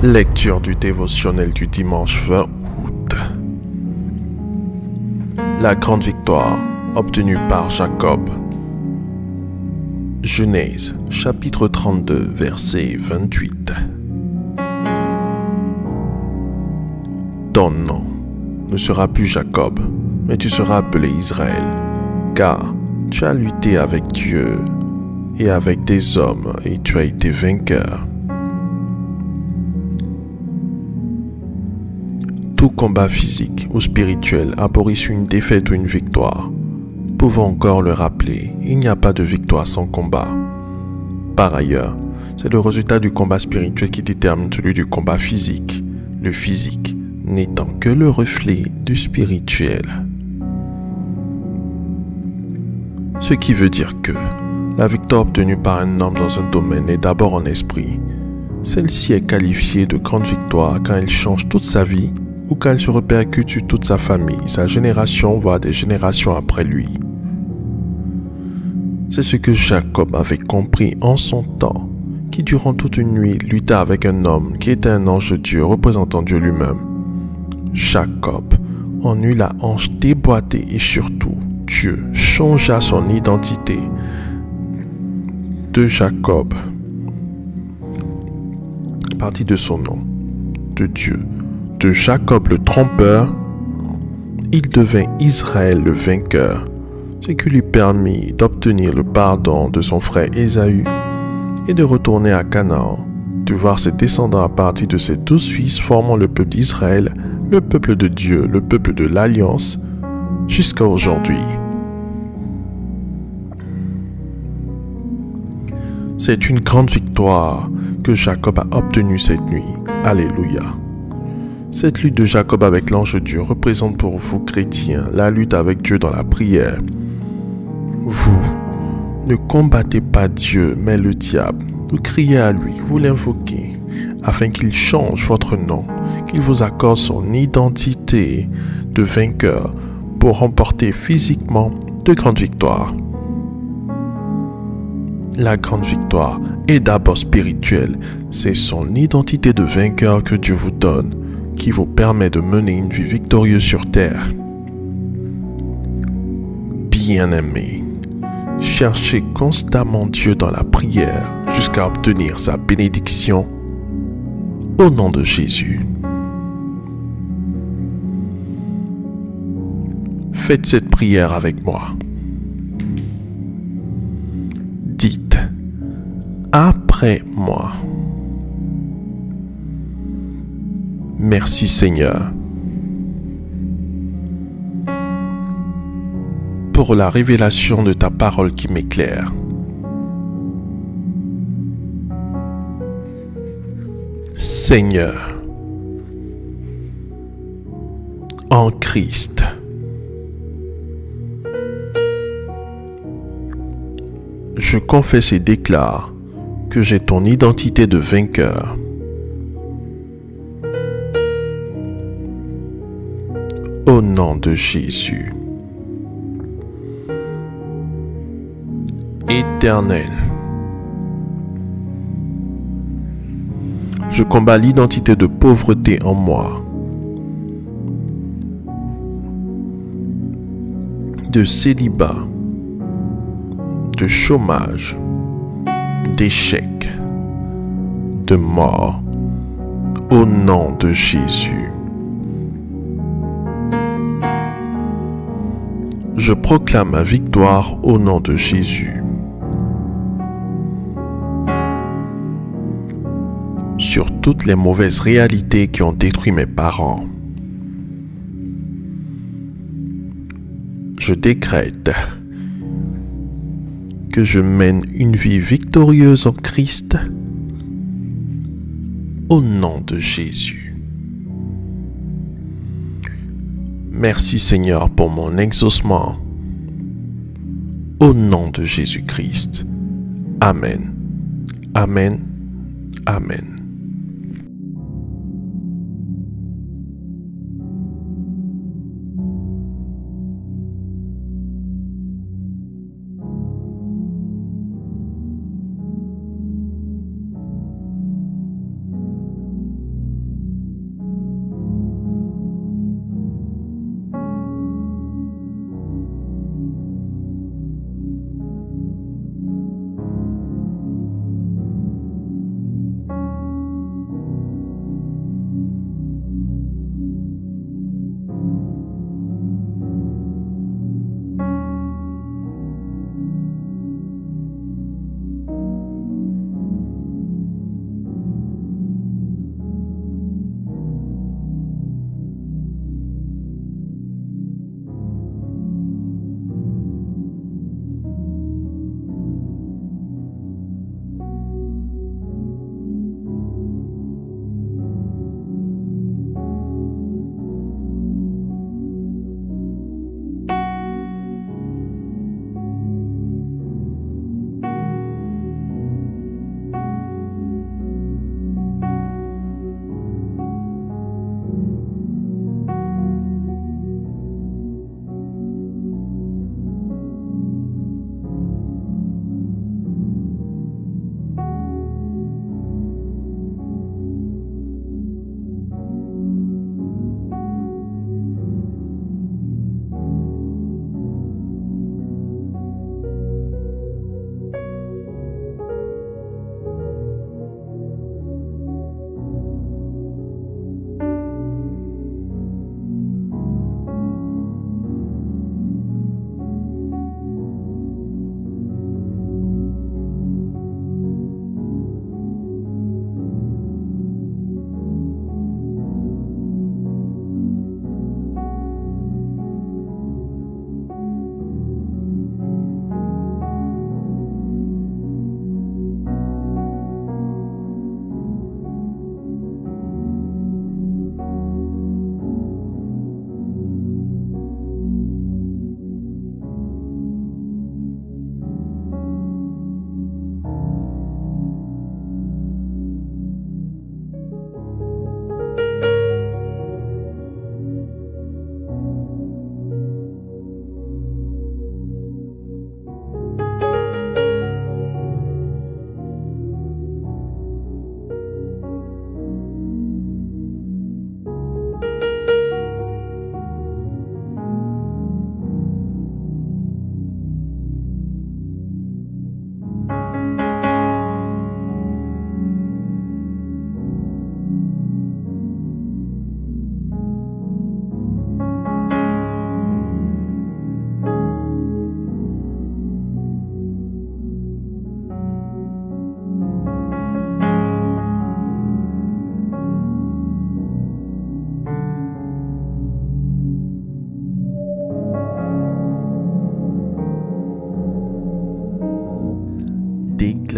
Lecture du dévotionnel du dimanche 20 août. La grande victoire obtenue par Jacob. Genèse, chapitre 32, verset 28. Ton nom ne sera plus Jacob, mais tu seras appelé Israël, car tu as lutté avec Dieu et avec des hommes et tu as été vainqueur. Tout combat physique ou spirituel a pour issue une défaite ou une victoire. Pouvons encore le rappeler, il n'y a pas de victoire sans combat. Par ailleurs, c'est le résultat du combat spirituel qui détermine celui du combat physique, le physique n'étant que le reflet du spirituel. Ce qui veut dire que la victoire obtenue par un homme dans un domaine est d'abord en esprit. Celle-ci est qualifiée de grande victoire quand elle change toute sa vie ou quand elle se répercute sur toute sa famille, sa génération, voire des générations après lui. C'est ce que Jacob avait compris en son temps, qui durant toute une nuit lutta avec un homme qui était un ange de Dieu représentant Dieu lui-même. Jacob en eut la hanche déboîtée et surtout, Dieu changea son identité de Jacob, partie de son nom, de Dieu. De Jacob le trompeur, il devint Israël le vainqueur, ce qui lui permit d'obtenir le pardon de son frère Ésaü et de retourner à Canaan, de voir ses descendants à partir de ses 12 fils formant le peuple d'Israël, le peuple de Dieu, le peuple de l'Alliance, jusqu'à aujourd'hui. C'est une grande victoire que Jacob a obtenue cette nuit. Alléluia. Cette lutte de Jacob avec l'ange de Dieu représente pour vous, chrétiens, la lutte avec Dieu dans la prière. Vous ne combattez pas Dieu, mais le diable. Vous criez à lui, vous l'invoquez, afin qu'il change votre nom, qu'il vous accorde son identité de vainqueur pour remporter physiquement de grandes victoires. La grande victoire est d'abord spirituelle, c'est son identité de vainqueur que Dieu vous donne, qui vous permet de mener une vie victorieuse sur terre. Bien-aimés, cherchez constamment Dieu dans la prière jusqu'à obtenir sa bénédiction au nom de Jésus. Faites cette prière avec moi. Dites après moi. Merci Seigneur pour la révélation de ta parole qui m'éclaire. Seigneur, en Christ, je confesse et déclare que j'ai ton identité de vainqueur. Au nom de Jésus. Éternel, je combats l'identité de pauvreté en moi, de célibat, de chômage, d'échec, de mort, au nom de Jésus. Je proclame ma victoire au nom de Jésus. Sur toutes les mauvaises réalités qui ont détruit mes parents, je décrète que je mène une vie victorieuse en Christ au nom de Jésus. Merci Seigneur pour mon exaucement. Au nom de Jésus-Christ. Amen. Amen. Amen.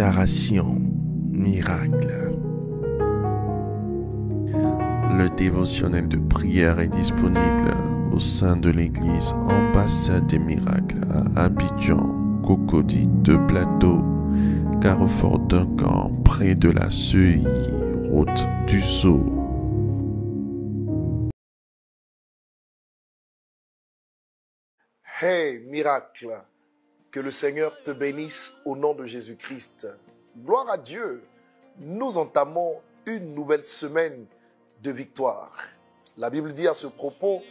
déclaration miracle. Le dévotionnel de prière est disponible au sein de l'église Ambassade des Miracles à Abidjan, Cocody de Plateau, Carrefour Duncan, près de la Seuille, route du Sceau. Hey, miracle! Que le Seigneur te bénisse au nom de Jésus-Christ. Gloire à Dieu! Nous entamons une nouvelle semaine de victoire. La Bible dit à ce propos,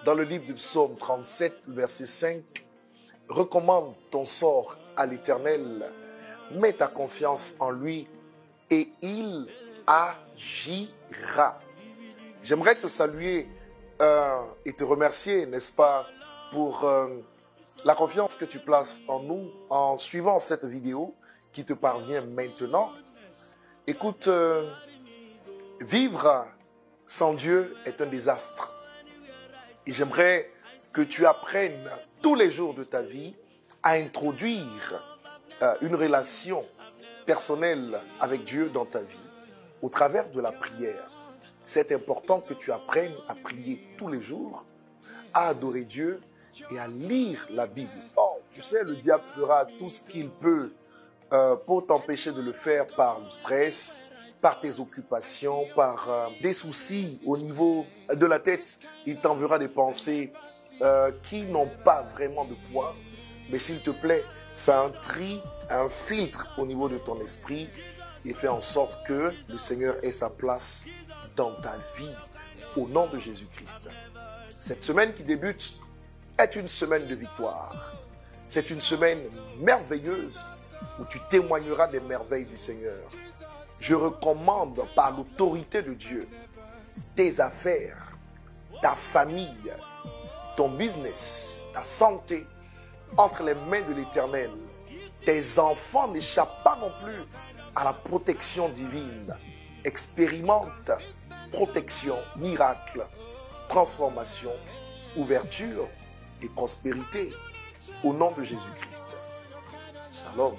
dans le livre du Psaume 37, verset 5, « Recommande ton sort à l'Éternel, mets ta confiance en lui et il agira. » J'aimerais te saluer et te remercier, n'est-ce pas, pour la confiance que tu places en nous en suivant cette vidéo qui te parvient maintenant. Écoute, vivre sans Dieu est un désastre. Et j'aimerais que tu apprennes tous les jours de ta vie à introduire une relation personnelle avec Dieu dans ta vie au travers de la prière. C'est important que tu apprennes à prier tous les jours, à adorer Dieu et à lire la Bible. Oh, tu sais, le diable fera tout ce qu'il peut pour t'empêcher de le faire par le stress, par tes occupations, par des soucis au niveau de la tête. Il t'enverra des pensées qui n'ont pas vraiment de poids. Mais s'il te plaît, fais un tri, un filtre au niveau de ton esprit et fais en sorte que le Seigneur ait sa place dans ta vie au nom de Jésus-Christ. Cette semaine qui débute est une semaine de victoire. C'est une semaine merveilleuse où tu témoigneras des merveilles du Seigneur. Je recommande par l'autorité de Dieu tes affaires, ta famille, ton business, ta santé entre les mains de l'Éternel. Tes enfants n'échappent pas non plus à la protection divine. Expérimente protection, miracle, transformation, ouverture et prospérité au nom de Jésus-Christ. Shalom.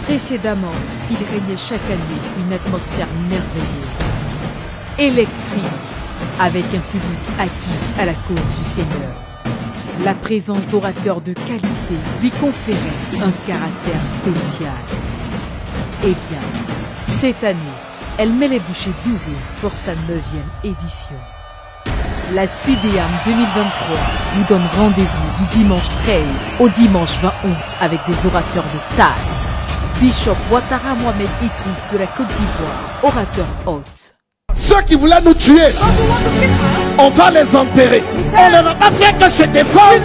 Précédemment, il régnait chaque année une atmosphère merveilleuse, électrique, avec un public acquis à la cause du Seigneur. La présence d'orateurs de qualité lui conférait un caractère spécial. Eh bien, cette année, elle met les bouchées doubles pour sa 9e édition. La CIDEAM 2023 vous donne rendez-vous du dimanche 13 au dimanche 20 août avec des orateurs de taille. Bishop Ouattara Mohamed Idriss de la Côte d'Ivoire, orateur hôte. Ceux qui voulaient nous tuer, on va les enterrer. On ne va pas faire que se défendre.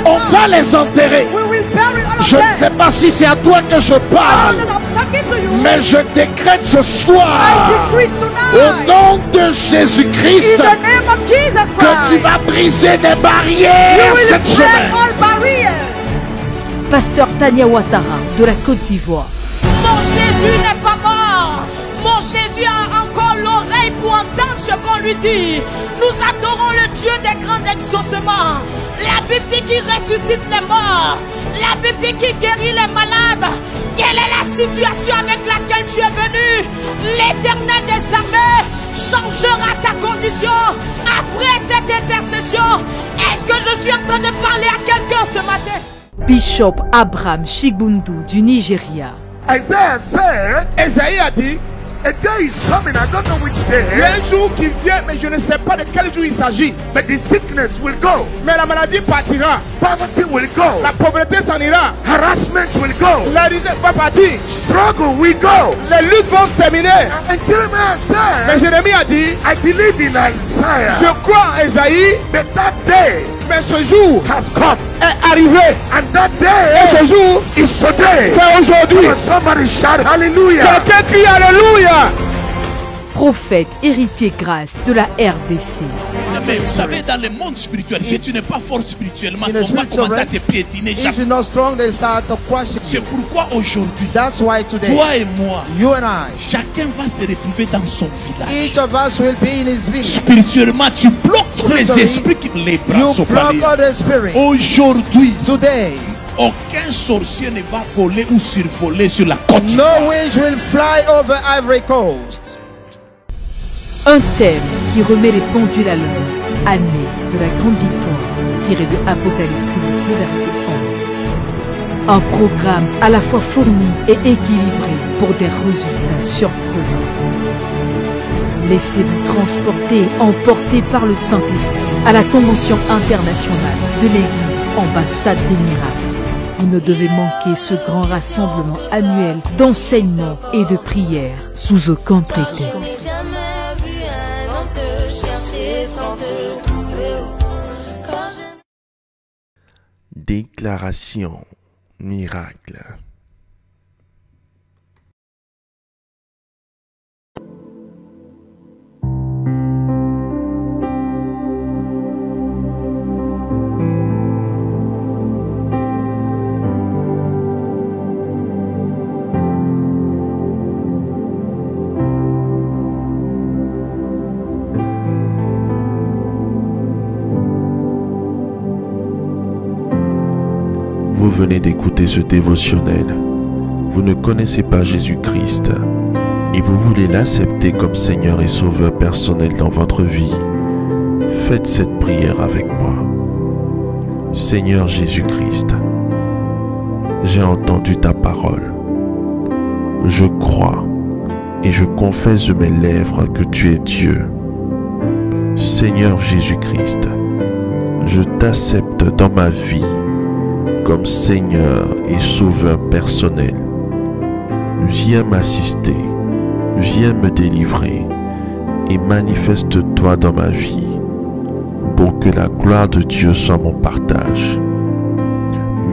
On va les enterrer. Je ne sais pas si c'est à toi que je parle, mais je décrète ce soir, au nom de Jésus-Christ, que tu vas briser des barrières cette semaine. Pasteur Tania Ouattara de la Côte d'Ivoire. Mon Jésus n'est pas mort. Mon Jésus a encore l'oreille pour entendre ce qu'on lui dit. Nous adorons le Dieu des grands exaucements. La Bible dit qu'il ressuscite les morts. La Bible dit qu'il guérit les malades. Quelle est la situation avec laquelle tu es venu? L'Éternel des armées changera ta condition après cette intercession. Est-ce que je suis en train de parler à quelqu'un ce matin? Bishop Abraham Chigundu du Nigeria. Isaiah said, Esaïe a dit, a day is coming, I don't know which day. Il y a un jour qui vient, mais je ne sais pas de quel jour il s'agit. But the sickness will go. Mais la maladie partira. Poverty will go. La pauvreté s'en ira. Harassment will go. La risée va partir. Struggle will go. Les luttes vont terminer. And Jeremiah said, mais Jérémie a dit, I believe in Isaiah. Je crois en Esaïe. But that day, mais ce jour has come. Est arrivé. And that day, et ce jour is today. C'est aujourd'hui. Somebody shout hallelujah. Quelqu'un crie alléluia. prophète, héritier grâce de la RDC. Mais vous savez, dans le monde spirituel, si tu n'es pas fort spirituellement, In the on va spiritual commencer à realm, te piétiner. If you're not strong, they start to question C'est you. pourquoi aujourd'hui, That's why today, toi et moi, you and I, chacun va se retrouver dans son village. each of us will be in his village. Spirituellement, tu bloques tous les Spiritually, esprits qui les bras You sont block parés. all the spirits. Aujourd'hui, Today, aucun sorcier ne va voler ou survoler sur la côte. no witch will fly over Ivory Coast. Un thème qui remet les pendules à l'heure. Année de la grande victoire, tiré de Apocalypse 12, le verset 11. Un programme à la fois fourni et équilibré pour des résultats surprenants. Laissez-vous transporter, emporter par le Saint-Esprit à la Convention internationale de l'Église Ambassade des Miracles. Vous ne devez manquer ce grand rassemblement annuel d'enseignement et de prière sous aucun prétexte. Déclaration miracle. Vous venez d'écouter ce dévotionnel. Vous ne connaissez pas Jésus-Christ et vous voulez l'accepter comme Seigneur et Sauveur personnel dans votre vie. Faites cette prière avec moi. Seigneur Jésus-Christ, j'ai entendu ta parole. Je crois et je confesse de mes lèvres que tu es Dieu. Seigneur Jésus-Christ, je t'accepte dans ma vie comme Seigneur et Sauveur personnel. Viens m'assister, viens me délivrer et manifeste-toi dans ma vie pour que la gloire de Dieu soit mon partage.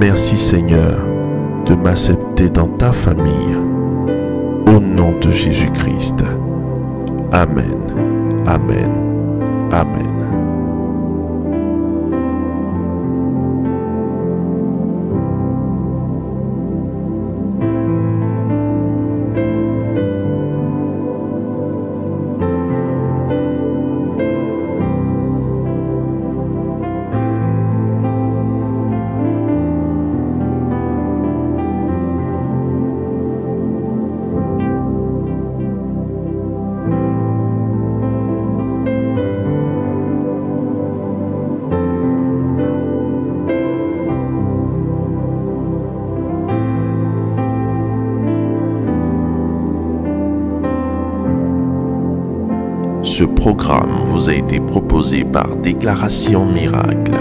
Merci Seigneur de m'accepter dans ta famille. Au nom de Jésus-Christ. Amen. Amen. Amen. Ce programme vous a été proposé par Déclaration Miracle.